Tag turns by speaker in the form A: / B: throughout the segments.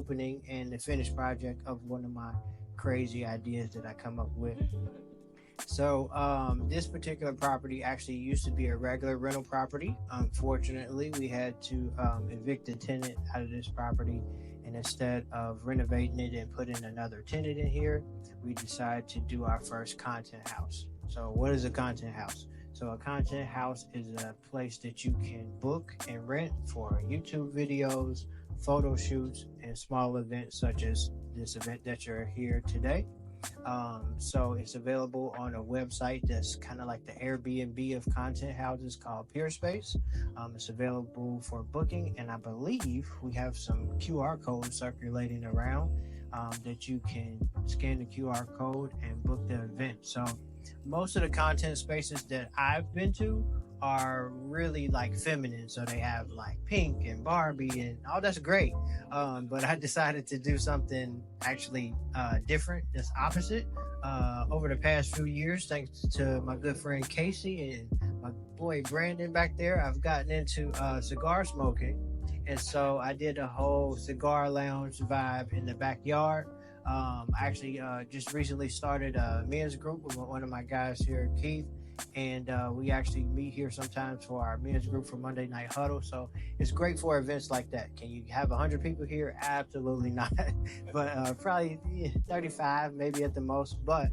A: opening and the finished project of one of my crazy ideas that I come up with. So this particular property actually used to be a regular rental property. Unfortunately, we had to evict the tenant out of this property, and instead of renovating it and putting another tenant in here, we decided to do our first content house. So what is a content house? So a content house is a place that you can book and rent for YouTube videos, photo shoots, and small events such as this event that you're here today. So it's available on a website that's kind of like the Airbnb of content houses called Peerspace. It's available for booking, and I believe we have some QR codes circulating around that you can scan the QR code and book the event. So most of the content spaces that I've been to are really like feminine, so they have like pink and Barbie and all that's great, but I decided to do something actually different, that's opposite. Over the past few years, thanks to my good friend Casey and my boy Brandon back there, I've gotten into cigar smoking, and so I did a whole cigar lounge vibe in the backyard. I actually just recently started a men's group with one of my guys here, Keith, and we actually meet here sometimes for our men's group for Monday Night Huddle. So it's great for events like that. Can you have 100 people here? Absolutely not. But probably 35 maybe at the most. But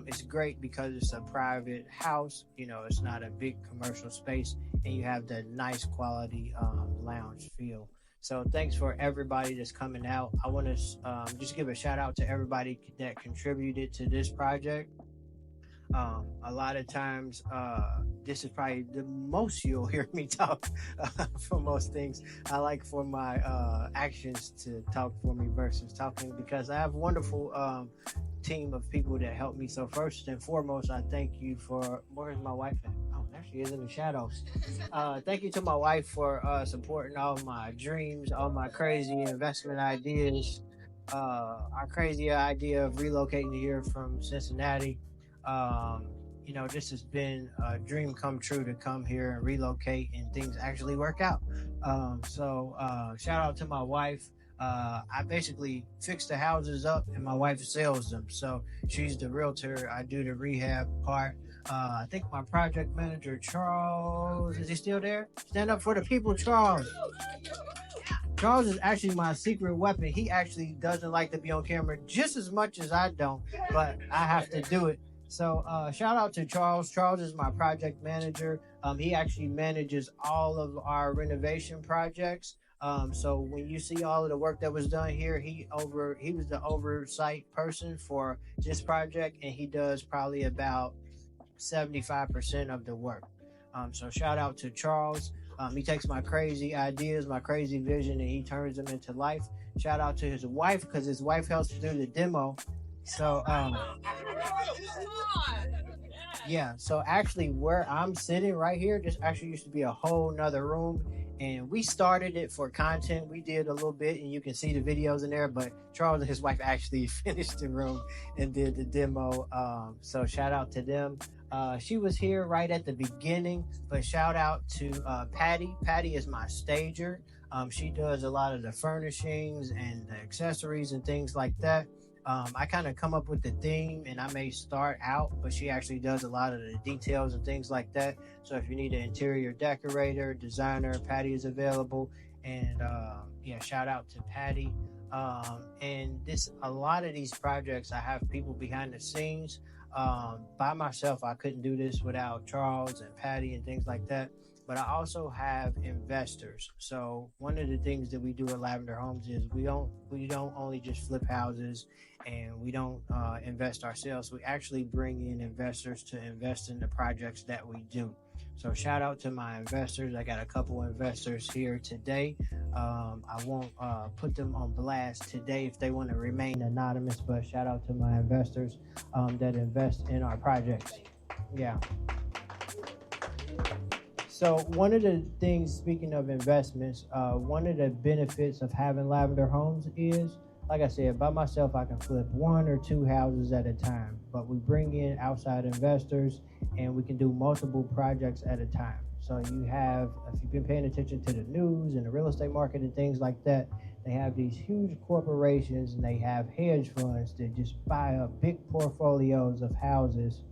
A: it's great because it's a private house. You know, it's not a big commercial space, and you have the nice quality lounge feel. So thanks for everybody that's coming out. I want to just give a shout out to everybody that contributed to this project. A lot of times, this is probably the most you'll hear me talk for most things. I like for my actions to talk for me versus talking, because I have a wonderful team of people that help me. So first and foremost, I thank you for, where's my wife at? Oh, there she is in the shadows. Thank you to my wife for supporting all my dreams, all my crazy investment ideas, our crazy idea of relocating here from Cincinnati. This has been a dream come true to come here and relocate, and things actually work out. So shout out to my wife. I basically fix the houses up and my wife sells them. So she's the realtor. I do the rehab part. I think my project manager, Charles, is he still there? Stand up for the people, Charles. Charles is actually my secret weapon. He actually doesn't like to be on camera just as much as I don't, but I have to do it. So shout out to Charles. Charles is my project manager. He actually manages all of our renovation projects. So when you see all of the work that was done here, he was the oversight person for this project, and he does probably about 75% of the work. So shout out to Charles. He takes my crazy ideas, my crazy vision, and he turns them into life. Shout out to his wife, because his wife helps do the demo. So yeah, so actually where I'm sitting right here, this actually used to be a whole nother room, and we started it for content. We did a little bit, and you can see the videos in there, but Charles and his wife actually finished the room and did the demo. So shout out to them. She was here right at the beginning, but shout out to Patty. Patty is my stager. She does a lot of the furnishings and the accessories and things like that. I kind of come up with the theme, and I may start out, but she actually does a lot of the details and things like that. So if you need an interior decorator, designer, Patty is available. And yeah, shout out to Patty. And a lot of these projects, I have people behind the scenes. By myself, I couldn't do this without Charles and Patty and things like that. But I also have investors. So one of the things that we do at Lavender Homes is we don't only just flip houses, and we don't invest ourselves. We actually bring in investors to invest in the projects that we do. So shout out to my investors. I got a couple investors here today. I won't put them on blast today if they want to remain anonymous, but shout out to my investors that invest in our projects. Yeah. So one of the things, speaking of investments, one of the benefits of having Lavender Homes is, like I said, by myself, I can flip 1 or 2 houses at a time, but we bring in outside investors, and we can do multiple projects at a time. So you have, if you've been paying attention to the news and the real estate market and things like that, They have these huge corporations and they have hedge funds that just buy up big portfolios of houses,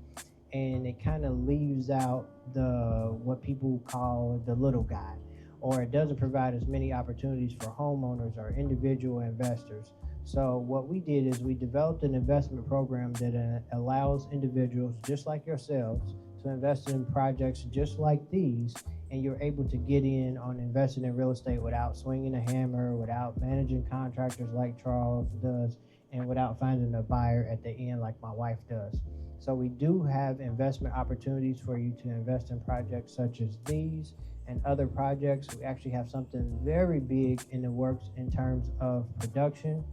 A: and it kind of leaves out the what people call the little guy, or it doesn't provide as many opportunities for homeowners or individual investors. So what we did is we developed an investment program that allows individuals just like yourselves to invest in projects just like these, and you're able to get in on investing in real estate without swinging a hammer, without managing contractors like Charles does, and without finding a buyer at the end like my wife does. So we do have investment opportunities for you to invest in projects such as these and other projects. We actually have something very big in the works in terms of production,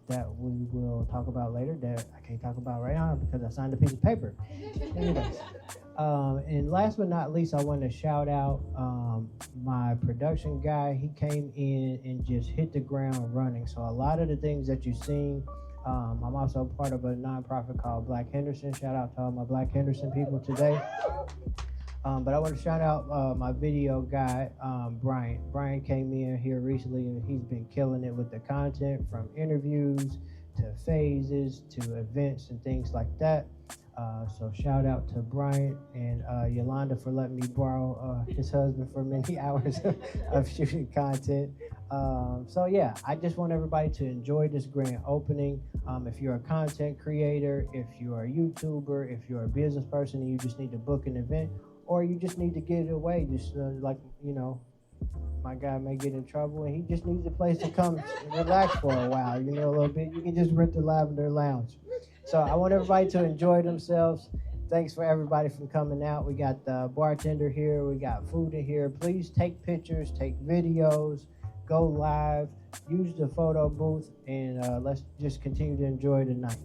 A: that we will talk about later, that I can't talk about right now because I signed a piece of paper. Anyways, and last but not least, I want to shout out my production guy. He came in and just hit the ground running. So a lot of the things that you've seen, I'm also part of a nonprofit called Black Henderson. Shout out to all my Black Henderson people today. But I want to shout out my video guy, Brian. Brian came in here recently and he's been killing it with the content, from interviews to phases to events and things like that. So shout out to Brian and Yolanda for letting me borrow his husband for many hours of shooting content. So yeah, I just want everybody to enjoy this grand opening. If you're a content creator, if you're a YouTuber, if you're a business person and you just need to book an event, or you just need to get away, just like, my guy may get in trouble and he just needs a place to come relax for a while, a little bit, you can just rent the Lavender Lounge. So I want everybody to enjoy themselves. Thanks for everybody for coming out. We got the bartender here, we got food in here. Please take pictures, take videos, go live, use the photo booth, and let's just continue to enjoy the night.